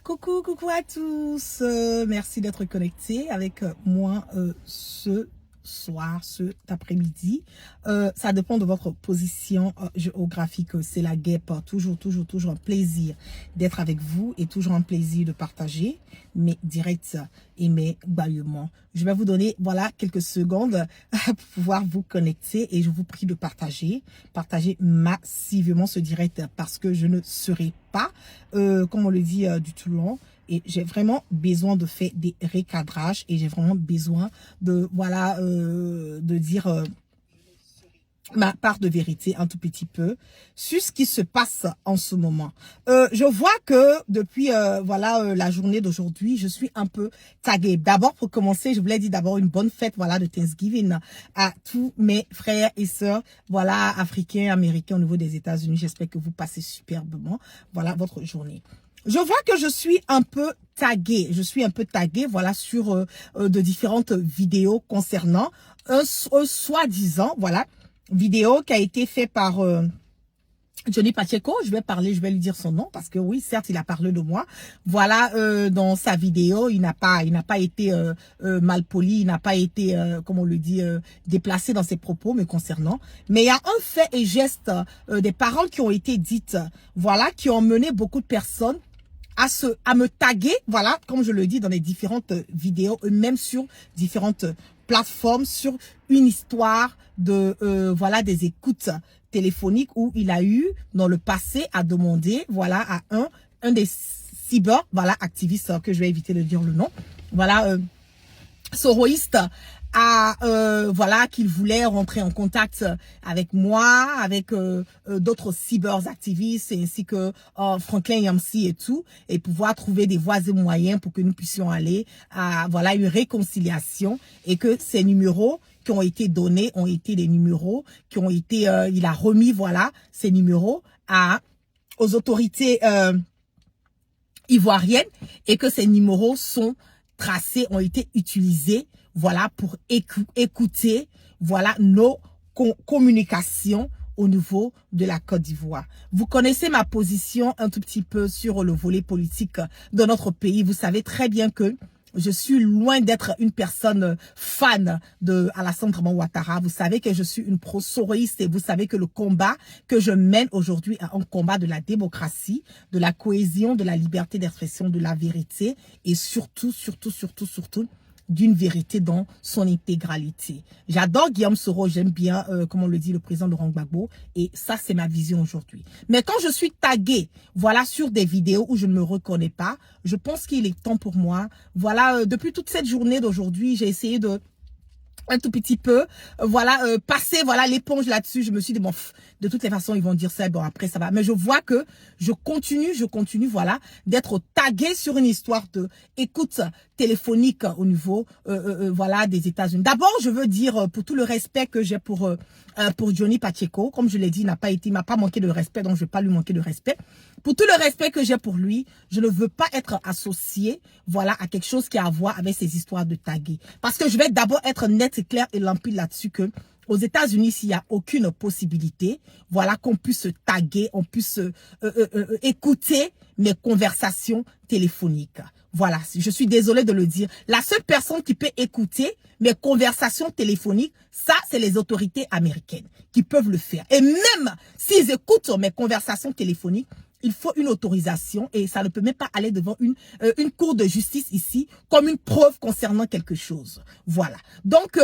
Coucou, coucou à tous. Merci d'être connectés avec moi ce soir, cet après-midi. Ça dépend de votre position géographique. C'est la guêpe. Toujours un plaisir d'être avec vous et toujours un plaisir de partager mes directs et mes bâillements. Je vais vous donner, voilà, quelques secondes pour pouvoir vous connecter et je vous prie de partager massivement ce direct parce que je ne serai pas, comme on le dit, du tout long. Et j'ai vraiment besoin de faire des recadrages et j'ai vraiment besoin de, voilà, de dire ma part de vérité un tout petit peu sur ce qui se passe en ce moment. Je vois que depuis, voilà, la journée d'aujourd'hui, je suis un peu taguée. D'abord, pour commencer, je voulais dire d'abord une bonne fête, voilà, de Thanksgiving à tous mes frères et sœurs, voilà, africains, américains au niveau des États-Unis. J'espère que vous passez superbement, voilà, votre journée. Je vois que je suis un peu taguée. Je suis un peu taguée, voilà, sur de différentes vidéos concernant un soi-disant, voilà, vidéo qui a été faite par Johnny Pacheco. Je vais lui dire son nom parce que oui, certes, il a parlé de moi. Voilà, dans sa vidéo, il n'a pas été mal poli, il n'a pas été, comme on le dit, déplacé dans ses propos me concernant. Mais il y a un fait et geste des paroles qui ont été dites, voilà, qui ont mené beaucoup de personnes à me taguer, voilà, comme je le dis dans les différentes vidéos, même sur différentes plateformes, sur une histoire de, voilà, des écoutes téléphoniques où il a eu, dans le passé, à demander, voilà, à un des cyber, voilà, activistes, que je vais éviter de dire le nom, voilà, soroïste, voilà, qu'il voulait rentrer en contact avec moi, avec d'autres cyberactivistes ainsi que Franklin Yamsi et tout, et pouvoir trouver des voies et moyens pour que nous puissions aller à, voilà, une réconciliation et que ces numéros qui ont été donnés ont été des numéros qui ont été, il a remis, voilà, ces numéros aux autorités ivoiriennes et que ces numéros sont tracés, ont été utilisés, voilà, pour écouter, voilà, nos communications au niveau de la Côte d'Ivoire. Vous connaissez ma position un tout petit peu sur le volet politique de notre pays. Vous savez très bien que je suis loin d'être une personne fan de Alassane Draman Ouattara. Vous savez que je suis une pro-soroïste et vous savez que le combat que je mène aujourd'hui est un combat de la démocratie, de la cohésion, de la liberté d'expression, de la vérité et surtout, d'une vérité dans son intégralité. J'adore Guillaume Soro, j'aime bien, comme on le dit, le président Laurent Gbagbo, et ça, c'est ma vision aujourd'hui. Mais quand je suis taguée, voilà, sur des vidéos où je ne me reconnais pas, je pense qu'il est temps pour moi, voilà, depuis toute cette journée d'aujourd'hui, j'ai essayé de un tout petit peu, voilà, passer, voilà, l'éponge là-dessus. Je me suis dit, bon, de toutes les façons, ils vont dire ça, bon, après, ça va. Mais je vois que je continue, voilà, d'être tagué sur une histoire de écoute téléphonique au niveau, voilà, des États-Unis. D'abord, je veux dire, pour tout le respect que j'ai pour Johnny Pacheco, comme je l'ai dit, il m'a pas manqué de respect, donc je vais pas lui manquer de respect. Pour tout le respect que j'ai pour lui, je ne veux pas être associé, voilà, à quelque chose qui a à voir avec ces histoires de taguer. Parce que je vais d'abord être net et clair et limpide là-dessus que aux États-Unis, s'il n'y a aucune possibilité, voilà, qu'on puisse taguer, on puisse écouter mes conversations téléphoniques. Voilà, je suis désolée de le dire. La seule personne qui peut écouter mes conversations téléphoniques, ça, c'est les autorités américaines qui peuvent le faire. Et même s'ils écoutent mes conversations téléphoniques, il faut une autorisation et ça ne peut même pas aller devant une cour de justice ici comme une preuve concernant quelque chose. Voilà. Donc,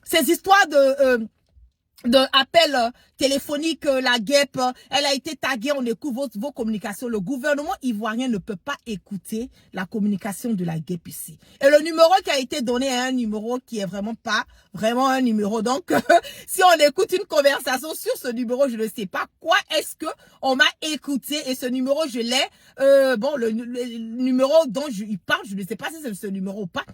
ces histoires de appel téléphonique, la guêpe, elle a été taguée, on écoute vos communications. Le gouvernement ivoirien ne peut pas écouter la communication de la guêpe ici. Et le numéro qui a été donné est un numéro qui est vraiment pas vraiment un numéro. Donc, si on écoute une conversation sur ce numéro, je ne sais pas quoi est-ce que on m'a écouté. Et ce numéro, je l'ai, bon, le numéro dont il parle, je ne sais pas si c'est ce numéro ou pas.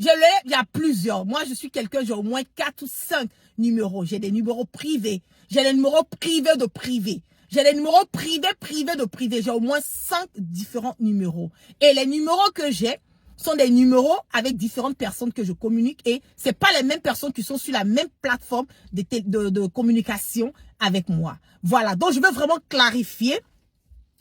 Il y a plusieurs. Moi, je suis quelqu'un, j'ai au moins 4 ou 5 numéros. J'ai des numéros privés. J'ai des numéros privés de privés. J'ai des numéros privés de privés. J'ai au moins 5 différents numéros. Et les numéros que j'ai sont des numéros avec différentes personnes que je communique. Et c'est pas les mêmes personnes qui sont sur la même plateforme de communication avec moi. Voilà. Donc, je veux vraiment clarifier.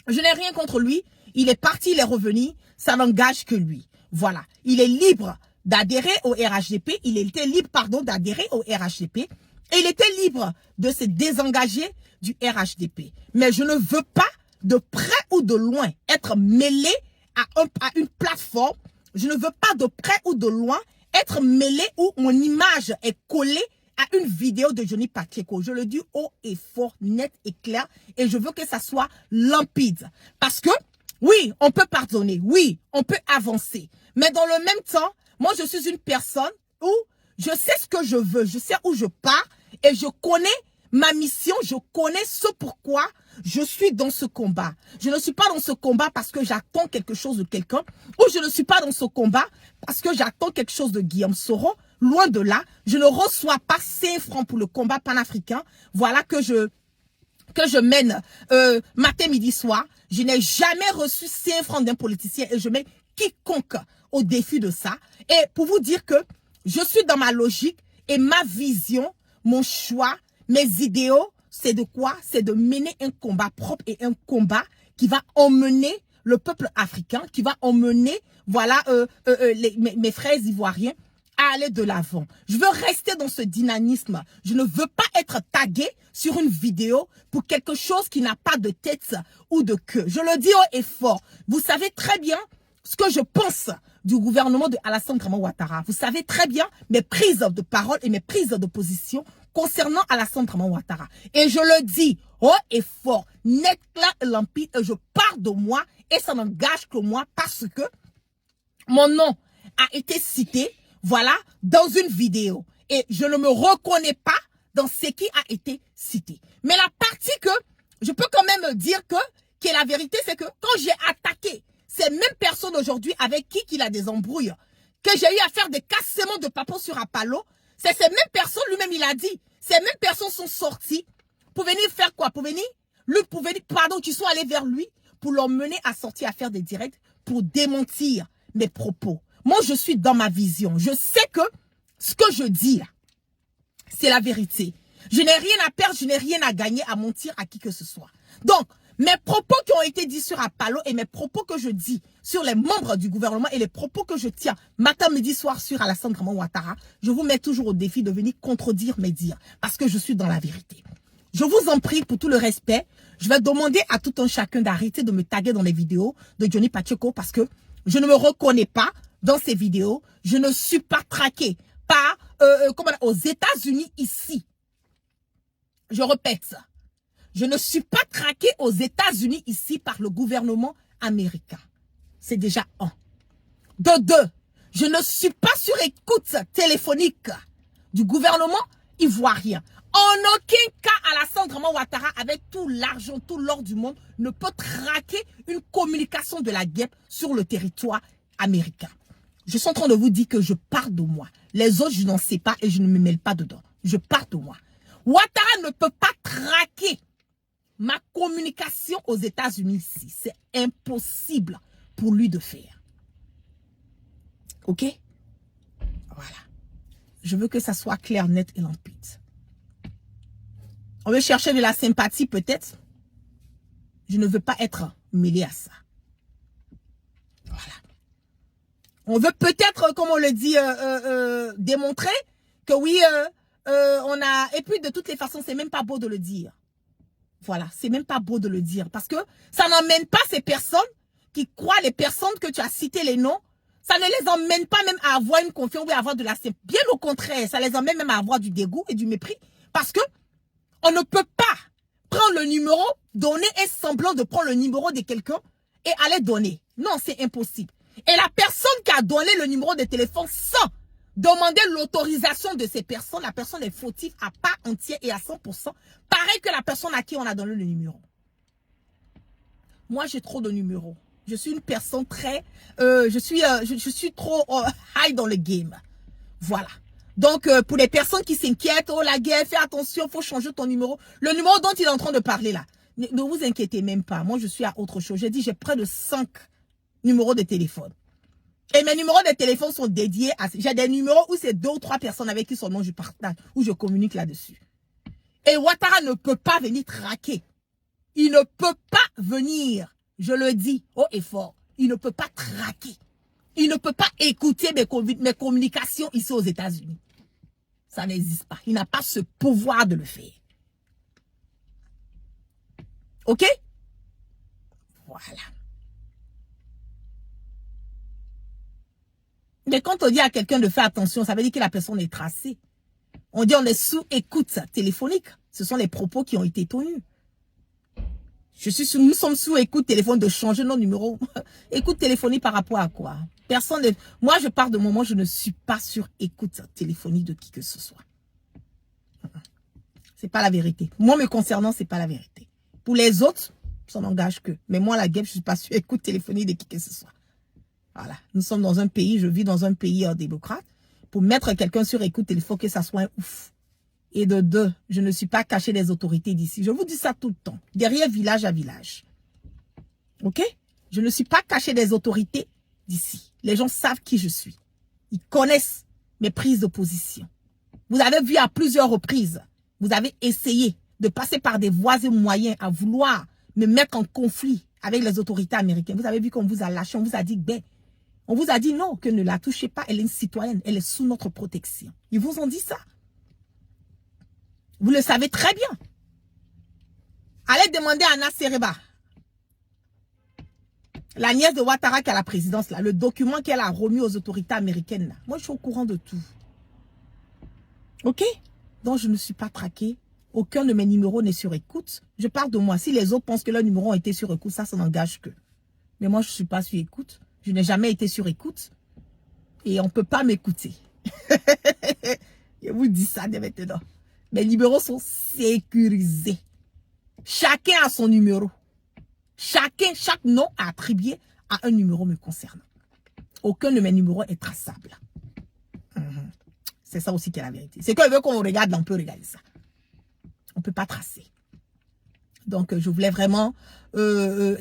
Je n'ai rien contre lui. Il est parti, il est revenu. ça n'engage que lui. Voilà. Il est libre d'adhérer au RHDP. Il était libre, pardon, d'adhérer au RHDP. Et il était libre de se désengager du RHDP. Mais je ne veux pas, de près ou de loin, être mêlé à une plateforme. Je ne veux pas, de près ou de loin, être mêlé où mon image est collée à une vidéo de Johnny Pacheco. Je le dis haut et fort, net et clair. Et je veux que ça soit limpide. Parce que, oui, on peut pardonner. Oui, on peut avancer. Mais dans le même temps, moi, je suis une personne où je sais ce que je veux. Je sais où je pars. Et je connais ma mission. Je connais ce pourquoi je suis dans ce combat. Je ne suis pas dans ce combat parce que j'attends quelque chose de quelqu'un. Ou je ne suis pas dans ce combat parce que j'attends quelque chose de Guillaume Soro. Loin de là, je ne reçois pas 5 francs pour le combat panafricain. Voilà que je mène matin, midi, soir. Je n'ai jamais reçu 5 francs d'un politicien et je mets quiconque au défi de ça. Et pour vous dire que je suis dans ma logique et ma vision, mon choix, mes idéaux, c'est de quoi? C'est de mener un combat propre et un combat qui va emmener le peuple africain, qui va emmener, voilà, mes frères ivoiriens à aller de l'avant. Je veux rester dans ce dynamisme. Je ne veux pas être tagué sur une vidéo pour quelque chose qui n'a pas de tête ou de queue. Je le dis haut et fort. Vous savez très bien ce que je pense du gouvernement de Alassane Dramane Ouattara. Vous savez très bien mes prises de parole et mes prises de position concernant Alassane Dramane Ouattara. Et je le dis haut et fort, net, clair et limpide, et je pars de moi et ça n'engage que moi parce que mon nom a été cité, voilà, dans une vidéo. Et je ne me reconnais pas dans ce qui a été cité. Mais la partie que je peux quand même dire qui est la vérité, c'est que quand j'ai attaqué ces mêmes personnes aujourd'hui avec qui il a des embrouilles, que j'ai eu à faire des cassements de papon sur Apollo, c'est ces mêmes personnes, lui-même il a dit, ces mêmes personnes sont sorties pour venir faire quoi? Pour venir, qui sont allés vers lui pour l'emmener à sortir à faire des directs pour démentir mes propos. Moi, je suis dans ma vision. Je sais que ce que je dis là, c'est la vérité. Je n'ai rien à perdre, je n'ai rien à gagner à mentir à qui que ce soit. Donc, mes propos qui ont été dits sur Apollo et mes propos que je dis sur les membres du gouvernement et les propos que je tiens matin, midi, soir sur Alassane Dramane Ouattara, je vous mets toujours au défi de venir contredire mes dires parce que je suis dans la vérité. Je vous en prie pour tout le respect. Je vais demander à tout un chacun d'arrêter de me taguer dans les vidéos de Johnny Pacheco parce que je ne me reconnais pas dans ces vidéos. Je ne suis pas traqué par, aux États-Unis ici. Je répète ça. Je ne suis pas traqué aux États-Unis ici par le gouvernement américain. C'est déjà un. De deux, je ne suis pas sur écoute téléphonique du gouvernement ivoirien. En aucun cas, Alassane Dramane Ouattara, avec tout l'argent, tout l'or du monde, ne peut traquer une communication de la guêpe sur le territoire américain. Je suis en train de vous dire que je pars de moi. Les autres, je n'en sais pas et je ne me mêle pas dedans. Je pars de moi. Ouattara ne peut pas traquer ma communication aux États-Unis ici. C'est impossible pour lui de faire. Ok? Voilà. Je veux que ça soit clair, net et limpide. On veut chercher de la sympathie peut-être. Je ne veux pas être mêlé à ça. Voilà. On veut peut-être, comme on le dit, démontrer que oui, on a... Et puis de toutes les façons, c'est même pas beau de le dire. Voilà, c'est même pas beau de le dire. Parce que ça n'emmène pas ces personnes qui croient, les personnes que tu as citées les noms, ça ne les emmène pas même à avoir une confiance ou à avoir de la sympathie. Bien au contraire, ça les emmène même à avoir du dégoût et du mépris. Parce que on ne peut pas prendre le numéro, donner un semblant de prendre le numéro de quelqu'un et aller donner. Non, c'est impossible. Et la personne qui a donné le numéro de téléphone sans demander l'autorisation de ces personnes, la personne est fautive à part entière et à 100%. Pareil que la personne à qui on a donné le numéro. Moi, j'ai trop de numéros. Je suis une personne très... je suis trop high dans le game. Voilà. Donc, pour les personnes qui s'inquiètent, oh la guerre, fais attention, faut changer ton numéro. Le numéro dont il est en train de parler là, ne vous inquiétez même pas. Moi, je suis à autre chose. J'ai dit, j'ai près de 5 numéros de téléphone. Et mes numéros de téléphone sont dédiés à... J'ai des numéros où c'est 2 ou 3 personnes avec qui seulement je partage, où je communique là-dessus. Et Ouattara ne peut pas venir traquer. Il ne peut pas venir, je le dis haut et fort. Il ne peut pas traquer. Il ne peut pas écouter mes communications ici aux États-Unis. Ça n'existe pas. Il n'a pas ce pouvoir de le faire. OK? Voilà. Mais quand on dit à quelqu'un de faire attention, ça veut dire que la personne est tracée. On dit on est sous écoute téléphonique. Ce sont les propos qui ont été tenus. Nous sommes sous écoute téléphone de changer nos numéros. Écoute téléphonique par rapport à quoi? Personne ne... Moi, je pars de moment, je ne suis pas sur écoute téléphonique de qui que ce soit. C'est pas la vérité. Moi, me concernant, c'est pas la vérité. Pour les autres, ça n'engage que. Mais moi, la guêpe, je suis pas sur écoute téléphonique de qui que ce soit. Voilà. Nous sommes dans un pays, je vis dans un pays démocrate. Pour mettre quelqu'un sur écoute, il faut que ça soit un ouf. Et de deux, je ne suis pas caché des autorités d'ici. Je vous dis ça tout le temps. Derrière village à village. OK? Je ne suis pas caché des autorités d'ici. Les gens savent qui je suis. Ils connaissent mes prises de position. Vous avez vu à plusieurs reprises, vous avez essayé de passer par des voies et moyens à vouloir me mettre en conflit avec les autorités américaines. Vous avez vu qu'on vous a lâché, on vous a dit, ben, on vous a dit non, que ne la touchez pas, elle est une citoyenne, elle est sous notre protection. Ils vous ont dit ça. Vous le savez très bien. Allez demander à Anna Sereba, la nièce de Ouattara qui a la présidence, là, le document qu'elle a remis aux autorités américaines. Là. Moi, je suis au courant de tout. OK? Donc, je ne suis pas traqué. Aucun de mes numéros n'est sur écoute. Je parle de moi. Si les autres pensent que leurs numéros ont été sur écoute, ça n'engage que. Mais moi, je ne suis pas sur écoute. Je n'ai jamais été sur écoute. Et on ne peut pas m'écouter. Je vous dis ça dès maintenant. Mes numéros sont sécurisés. Chacun a son numéro. Chaque nom est attribué à un numéro me concernant. Aucun de mes numéros est traçable. C'est ça aussi qui est la vérité. C'est qu'on veut qu'on regarde, on peut regarder ça. On ne peut pas tracer. Donc, je voulais vraiment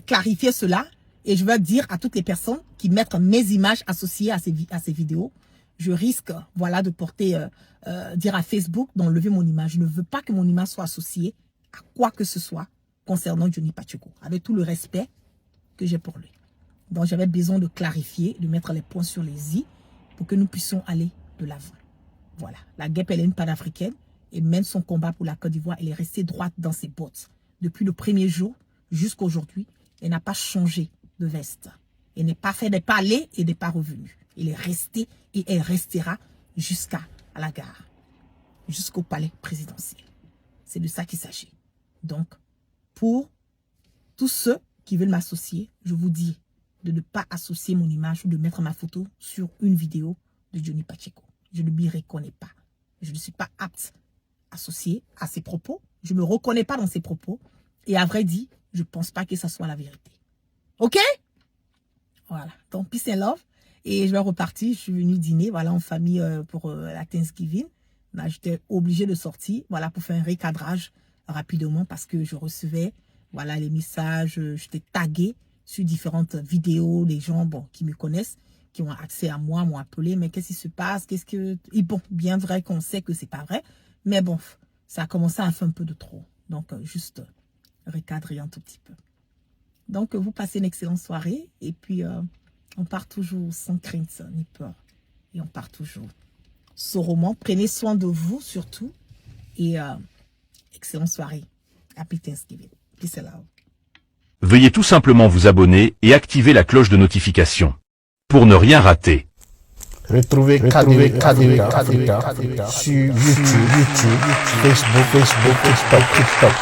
clarifier cela. Et je veux dire à toutes les personnes qui mettent mes images associées à ces vidéos, je risque, voilà, de porter, dire à Facebook d'enlever mon image. Je ne veux pas que mon image soit associée à quoi que ce soit concernant Johnny Pacheco, avec tout le respect que j'ai pour lui. Donc, j'avais besoin de clarifier, de mettre les points sur les i pour que nous puissions aller de l'avant. Voilà. La guêpe, elle est une panafricaine et mène son combat pour la Côte d'Ivoire. Elle est restée droite dans ses bottes. Depuis le premier jour jusqu'à aujourd'hui, elle n'a pas changé de veste. Elle n'est pas allée et n'est pas revenue. Elle est restée et elle restera jusqu'à la gare, jusqu'au palais présidentiel. C'est de ça qu'il s'agit. Donc, pour tous ceux qui veulent m'associer, je vous dis de ne pas associer mon image ou de mettre ma photo sur une vidéo de Johnny Pacheco. Je ne m'y reconnais pas. Je ne suis pas apte associée à ses propos. Je ne me reconnais pas dans ses propos. Et à vrai dire, je ne pense pas que ça soit la vérité. OK? Voilà. Donc, peace and love. Et je vais repartir. Je suis venue dîner, voilà, en famille pour la Thanksgiving. J'étais obligée de sortir, voilà, pour faire un recadrage rapidement parce que je recevais, voilà, les messages. J'étais taguée sur différentes vidéos. Les gens, bon, qui me connaissent, qui ont accès à moi, m'ont appelé. Mais qu'est-ce qui se passe? Qu'est-ce que... Et bon, bien vrai qu'on sait que c'est pas vrai. Mais bon, ça a commencé à faire un peu de trop. Donc, juste recadrer un tout petit peu. Donc, vous passez une excellente soirée. Et puis, on part toujours sans crainte ni peur. Et on part toujours sereinement. Prenez soin de vous, surtout. Et excellente soirée. Happy Thanksgiving. Peace and love. Veuillez tout simplement vous abonner et activer la cloche de notification pour ne rien rater. Retrouvez KDV Africa sur YouTube, Facebook, TikTok.